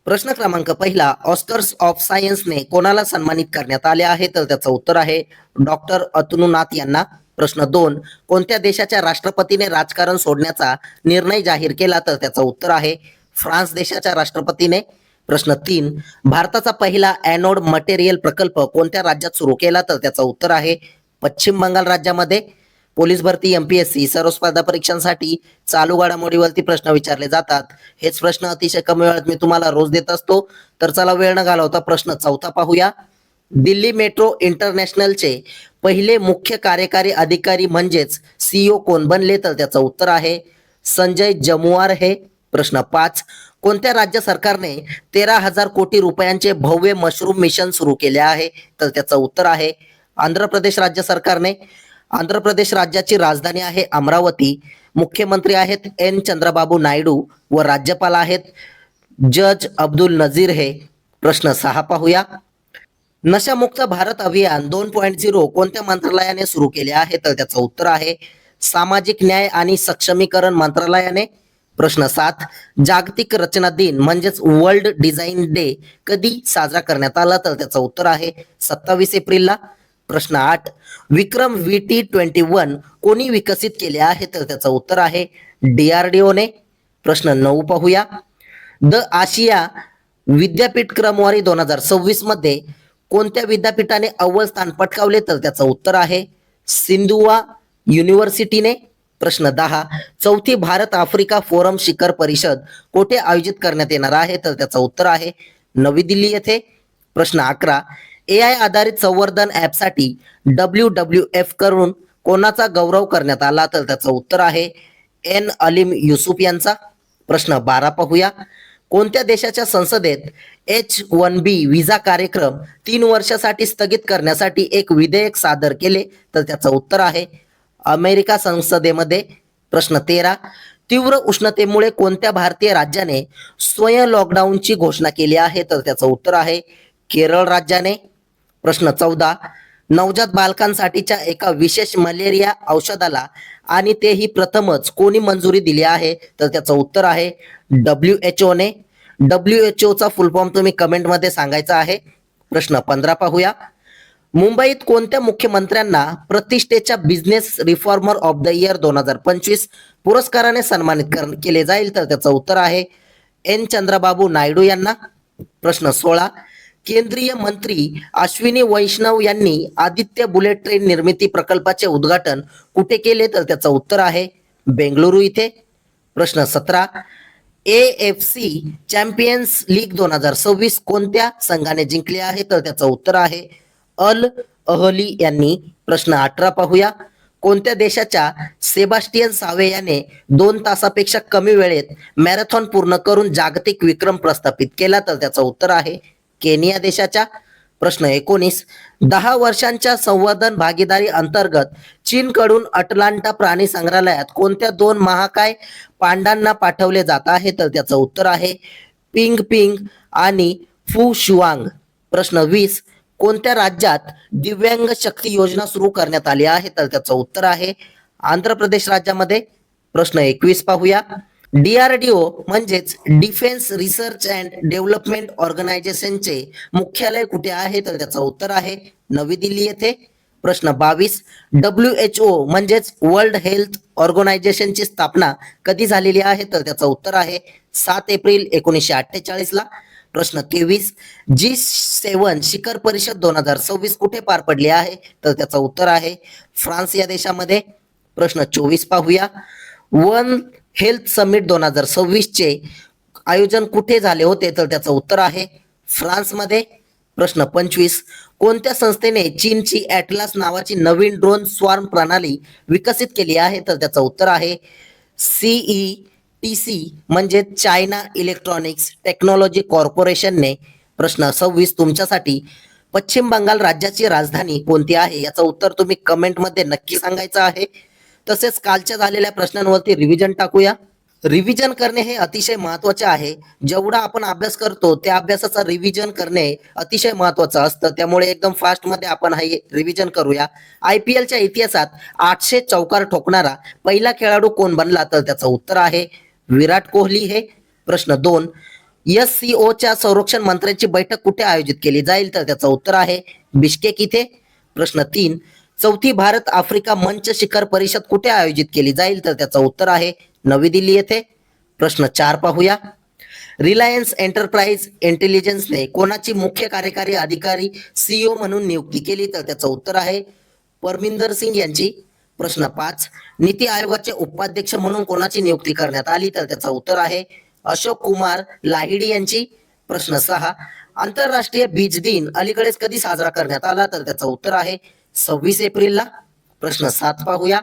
प्रश्न क्रमांक पहिला, ऑस्कर्स ऑफ सायन्सने कोणाला सन्मानित करण्यात आले आहे? तर त्याचं उत्तर आहे डॉक्टर अतनुनाथ यांना. प्रश्न दोन, कोणत्या देशाच्या राष्ट्रपतीने राजकारण सोडण्याचा निर्णय जाहीर केला? तर त्याचं उत्तर आहे फ्रान्स देशाच्या राष्ट्रपतीने. प्रश्न तीन, भारताचा पहिला एनोड मटेरियल प्रकल्प कोणत्या राज्यात सुरू केला? तर त्याचं उत्तर आहे पश्चिम बंगाल राज्यामध्ये. पोलीस भरती, एमपीएससी सर्व स्पर्धा परीक्षांसाठी चालू घडामोडीवरती प्रश्न विचारले जातात. हेच प्रश्न अतिशय कमी वेळात मी तुम्हाला रोज देत असतो. तर चला वेळ न घालवता प्रश्न चौथा पाहूया. दिल्ली मेट्रो इंटरनॅशनलचे पहिले मुख्य कार्यकारी अधिकारी म्हणजेच सीईओ कोण बनले? तर त्याचं उत्तर आहे संजय जमुआर हे. प्रश्न पाच, कोणत्या राज्य सरकारने 13,000 कोटी रुपयांचे भव्य मशरूम मिशन सुरू केले आहे? तर त्याचं उत्तर आहे आंध्र प्रदेश राज्य सरकारने. आंध्र प्रदेश राज्याची राजधानी आहे अमरावती. मुख्यमंत्री आहेत एन चंद्रबाबू नायडू व राज्यपाल आहेत जज अब्दुल नझीर हे. प्रश्न सहा पाहूया. नशामुक्त भारत अभियान 2.0 कोणत्या मंत्रालयाने सुरू केले आहे? तर त्याचं उत्तर आहे सामाजिक न्याय आणि सक्षमीकरण मंत्रालयाने. प्रश्न सात, जागतिक रचना दिन म्हणजेच वर्ल्ड डिझाईन डे कधी साजरा करण्यात आला? तर त्याचं उत्तर आहे 27 एप्रिलला. प्रश्न आठ, विक्रम VT-21 कोणी विकसित केले आहे? तर त्याचं उत्तर आहे DRDOने. प्रश्न नऊ पाहूया. द आशिया विद्यापीठ क्रमवारी 2026 मध्ये कोणत्या विद्यापीठाने अव्वल स्थान पटकावले? तर त्याचं उत्तर आहे सिंधुआ युनिव्हर्सिटीने. प्रश्न दहा, चौथी भारत आफ्रिका फोरम शिखर परिषद कोठे आयोजित करण्यात येणार आहे? तर त्याचं उत्तर आहे नवी दिल्ली येथे. प्रश्न अकरा, AI आधारित संवर्धन ऍपसाठी WWF करून कोणाचा गौरव करण्यात आला? तर त्याचं उत्तर आहे एन अलीम युसुफ यांचा. प्रश्न बारा पाहूया. कोणत्या देशाच्या संसदेत H-1B व्हिसा कार्यक्रम 3 वर्षासाठी स्थगित करण्यासाठी एक विधेयक सादर केले? तर त्याचं उत्तर आहे अमेरिका संसदेमध्ये. प्रश्न तेरा, तीव्र उष्णतेमुळे कोणत्या भारतीय राज्याने स्वयं लॉकडाऊनची घोषणा केली आहे? तर त्याचं उत्तर आहे केरळ राज्याने. प्रश्न चौदा, नवजात बालकांसाठीच्या एका विशेष मलेरिया औषधाला आणि तेही प्रथमच कोणी मंजुरी दिली आहे? तर त्याचं उत्तर आहे WHO ने. WHO चा फुल फॉर्म तुम्ही कमेंटमध्ये सांगायचा आहे. प्रश्न 15 पाहूया. मुंबईत कोणत्या मुख्यमंत्र्यांना प्रतिष्ठेच्या business reformer of the year 2025 पुरस्काराने सन्मानित केले जाईल? तर त्याचं उत्तर आहे एन चंद्रबाबू नायडू यांना. प्रश्न 16, केंद्रीय मंत्री अश्विनी वैष्णव यांनी आदित्य बुलेट ट्रेन निर्मिती प्रकल्पाचे उद्घाटन कुठे केले? तर त्याचं उत्तर आहे बेंगळुरू इथे. प्रश्न 17, AFC चॅम्पियन्स लीग 2026 कोणत्या संघाने जिंकले आहे? तर त्याचं उत्तर आहे अल अहली यांनी. प्रश्न 18 पाहूया. कोणत्या देशाच्या सेबास्टियन सावे याने 2 तासापेक्षा कमी वेळेत मॅरेथॉन पूर्ण करून जागतिक विक्रम प्रस्थापित केला? तर त्याचं उत्तर आहे केनिया देशाच्या. प्रश्न 19, 10 वर्षांच्या संवर्धन भागीदारी अंतर्गत चीनकडून अटलांटा प्राणी संग्रहालयात कोणत्या 2 महाकाय पांडांना पाठवले जात आहे? तर त्याचं उत्तर आहे पिंग पिंग आणि फू शुआंग. प्रश्न 20, कोणत्या राज्यात दिव्यांग शक्ती योजना सुरू करण्यात आली आहे? तर त्याचं उत्तर आहे आंध्र प्रदेश राज्यामध्ये. प्रश्न 21 पाहूया. DRDO म्हणजेच डिफेन्स रिसर्च अँड डेव्हलपमेंट ऑर्गनायझेशनचे मुख्यालय कुठे आहे? तर त्याचं उत्तर आहे नवी दिल्ली येथे. प्रश्न 22, WHO म्हणजेच वर्ल्ड हेल्थ ऑर्गनायझेशनची स्थापना कधी झालेली आहे? तर त्याचं उत्तर आहे 7 एप्रिल 1948 ला. प्रश्न 23, G7 शिखर परिषद 2026 कुठे पार पडली आहे? तर त्याचं उत्तर आहे फ्रान्स या देशामध्ये. प्रश्न 24 पाहूया. वन हेल्थ समिट 2026 चे आयोजन कुठे झाले होते? तर त्याचं उत्तर आहे फ्रान्समध्ये. प्रश्न 25, कोणत्या संस्थेने चीनची ॲटलास नावाची नवीन ड्रोन स्वार्म प्रणाली विकसित केली आहे? तर त्याचं उत्तर आहे CETC म्हणजे चायना इलेक्ट्रॉनिक्स टेक्नॉलॉजी कॉर्पोरेशनने. प्रश्न 26 तुमच्यासाठी, पश्चिम बंगाल राज्याची राजधानी कोणती आहे? याचं उत्तर तुम्ही कमेंटमध्ये नक्की सांगायचं आहे. तसेच कालच्या झालेल्या प्रश्नांवरती रिव्हिजन टाकूया. रिव्हिजन करणे हे अतिशय महत्त्वाचे आहे. जेवढा आपण अभ्यास करतो त्या अभ्यासाचा रिव्हिजन करणे अतिशय महत्त्वाचं असतं. त्यामुळे एकदम फास्टमध्ये आपण हे रिव्हिजन करूया. IPLच्या इतिहासात 800 चौकार ठोकणारा पहिला खेळाडू कोण बनला? तर त्याचं उत्तर आहे विराट कोहली हे. प्रश्न 2, SCOच्या संरक्षण मंत्र्यांची बैठक कुठे आयोजित केली जाईल? तर त्याचं उत्तर आहे बिश्केक इथे. प्रश्न 3, चौथी भारत आफ्रिका मंच शिखर परिषद कुठे आयोजित केली जाईल? तर त्याचं उत्तर आहे नवी दिल्ली येथे. प्रश्न 4 पाहूया. रिलायन्स एंटरप्राइज इंटेलिजन्सने कोणाची मुख्य कार्यकारी अधिकारी CEO म्हणून नियुक्ती केली? तर त्याचं उत्तर आहे परमिंदर सिंग यांची. प्रश्न 5, नीती आयोगाचे उपाध्यक्ष म्हणून कोणाची नियुक्ती करण्यात आली? तर त्याचं उत्तर आहे अशोक कुमार लाहिडी यांची. प्रश्न 6, आंतरराष्ट्रीय बीज दिन अलीकडेच कधी साजरा करण्यात आला? तर त्याचं उत्तर आहे 26 एप्रिलला. प्रश्न 7 पाहूया.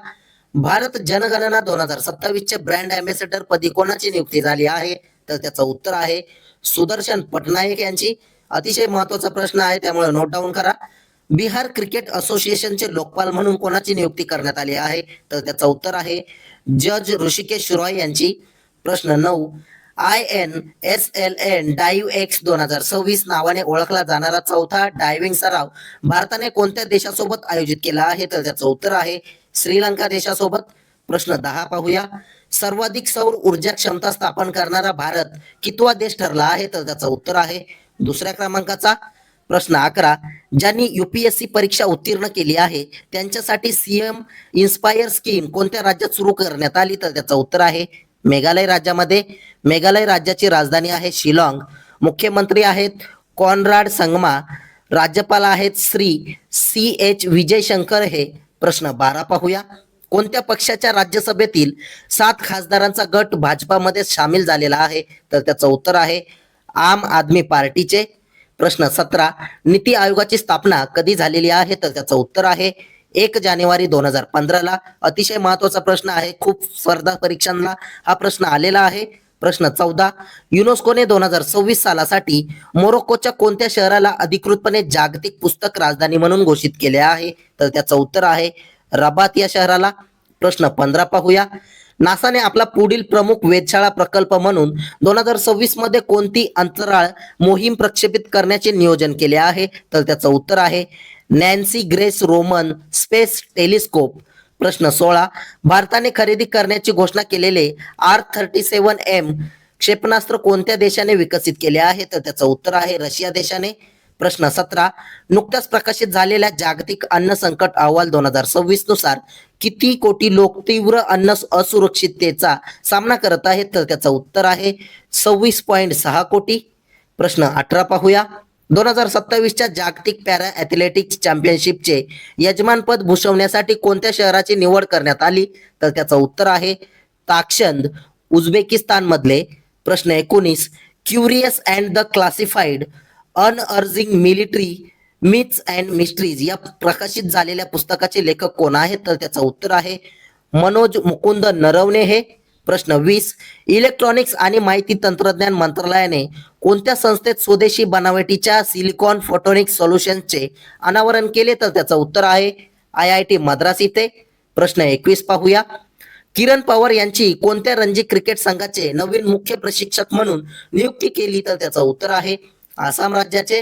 भारत जनगणना 2027 चे ब्रँड अँबॅसेडर पदी कोणाची नियुक्ती झाली आहे? तर त्याचं उत्तर आहे सुदर्शन पटनायक यांची. अतिशय महत्वाचा प्रश्न आहे, त्यामुळे नोट डाऊन करा. बिहार क्रिकेट असोसिएशनचे लोकपाल म्हणून कोणाची नियुक्ती करण्यात आली आहे? तर त्याचं उत्तर आहे जज ऋषिकेश रॉय यांची. प्रश्न 9, INSLN डाईव्ह एक्स 2026 नावाने ओळखला जाणारा चौथा डायव्हिंग सराव भारताने कोणत्या देशासोबत आयोजित केला आहे? तर त्याचं उत्तर आहे श्रीलंका देशासोबत. प्रश्न 10 पाहूया. सर्वाधिक सौर ऊर्जा क्षमता स्थापन करणारा भारत कितवा देश ठरला आहे? तर त्याचं उत्तर आहे दुसऱ्या क्रमांकाचा. प्रश्न 11, ज्यांनी UPSC परीक्षा उत्तीर्ण केली आहे त्यांच्यासाठी CM इन्स्पायर स्कीम कोणत्या राज्यात सुरू करण्यात आली? तर त्याचं उत्तर आहे मेघालय राज्यामध्ये. मेघालय राज्याची राजधानी आहे शिलाँग. मुख्यमंत्री आहेत कॉनराड संगमा. राज्यपाल आहेत श्री CH विजय शंकर हे. प्रश्न 12 पाहूया. कोणत्या पक्षाच्या राज्यसभेतील 7 खासदारांचा गट भाजपामध्ये सामील झालेला आहे? तर त्याचं उत्तर आहे आम आदमी पार्टीचे. प्रश्न 17, नीती आयोगाची स्थापना कधी झालेली आहे? तर त्याचं उत्तर आहे 1 जानेवारी 2015ला. अतिशय महत्वाचा प्रश्न आहे, खूप स्पर्धा परीक्षांना हा प्रश्न आलेला आहे. प्रश्न 14, युनेस्कोने 2026 सालासाठी मोरोक्कोच्या कोणत्या शहराला अधिकृतपणे जागतिक पुस्तक राजधानी म्हणून घोषित केले आहे? तर त्याचं उत्तर आहे रबात या शहराला. प्रश्न 15 पाहूया. नासाने आपला पुढील प्रमुख वेधशाळा प्रकल्प म्हणून 2026 मध्ये कोणती अंतराळ मोहीम प्रक्षेपित करण्याचे नियोजन केले आहे? तर त्याचं उत्तर आहे Nancy grace Roman space telescope. प्रश्न 16, भारताने खरेदी करण्याची घोषणा केलेले R37M क्षेपणास्त्र कोणत्या देशाने विकसित केले आहे? तर त्याचं उत्तर आहे रशिया देशाने. प्रश्न 17, नुकत्याच प्रकाशित झालेल्या जागतिक अन्न संकट अहवाल 2026 नुसार किती कोटी लोक तीव्र अन्न असुरक्षिततेचा सामना करत आहेत? तर त्याचं उत्तर आहे 26.6 कोटी. प्रश्न 18 पाहूया. 2027च्या जागतिक पॅरा ॲथलेटिक्स चॅम्पियनशिपचे यजमानपद भूषवण्यासाठी कोणत्या शहराची निवड करण्यात आली? तर त्याचं उत्तर आहे ताक्षंद उझबेकिस्तान मधले. प्रश्न 19, curious and the classified unearthing military myths and mysteries या प्रकाशित झालेल्या पुस्तकाचे लेखक कोण आहेत? तर त्याचं उत्तर आहे मनोज मुकुंद नरवणे हे. प्रश्न 20, इलेक्ट्रॉनिक्स आणि माहिती तंत्रज्ञान मंत्रालयाने कोणत्या संस्थेत स्वदेशी बनावटीच्या सिलिकॉन फोटोनिक्स सोल्युशन्सचे अनावरण केले? तर त्याचं उत्तर आहे IIT मद्रास इथे. प्रश्न 21 पाहूया. किरण पवार यांची कोणत्या रणजी क्रिकेट संघाचे नवीन मुख्य प्रशिक्षक म्हणून नियुक्ती केली? तर त्याचं उत्तर आहे आसाम राज्याचे.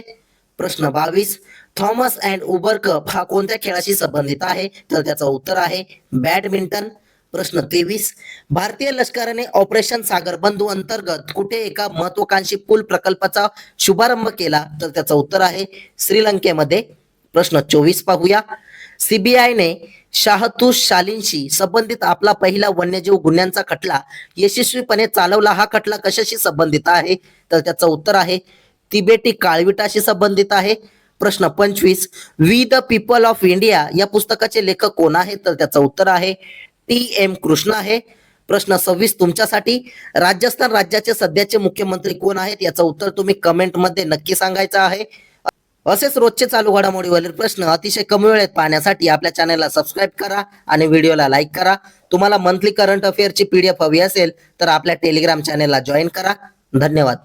प्रश्न 22, थॉमस अँड उबर कप हा कोणत्या खेळाशी संबंधित आहे? तर त्याचं उत्तर आहे बॅडमिंटन. प्रश्न 23, भारतीय लष्कराने ऑपरेशन सागर बंधू अंतर्गत कुठे एका महत्वाकांक्षी पूल प्रकल्पाचा शुभारंभ केला? तर त्याचं उत्तर आहे श्रीलंकेमध्ये. प्रश्न 24 पाहूया. CBIने शाहतूश शालींशी संबंधित आपला पहिला वन्यजीव गुन्ह्यांचा खटला यशस्वीपणे चालवला. हा खटला कशाशी संबंधित आहे? तर त्याचं उत्तर आहे तिबेटी काळविटाशी संबंधित आहे. प्रश्न 25, we the people of India या पुस्तकाचे लेखक कोण आहेत? तर त्याचं उत्तर आहे TM कृष्ण आहे. प्रश्न 26 तुमच्यासाठी, राजस्थान राज्याचे सध्याचे मुख्यमंत्री कोण आहेत? याचं उत्तर तुम्ही कमेंट मध्ये नक्की सांगायचं आहे. असेच रोजचे चालू घडामोडीवरील प्रश्न अतिशय कमी वेळेत पाहण्यासाठी आपल्या चॅनलला सबस्क्राईब करा आणि व्हिडिओला लाईक करा. तुम्हाला मंथली करंट अफेअरची PDF हवी असेल तर आपल्या टेलिग्राम चॅनलला जॉईन करा. धन्यवाद.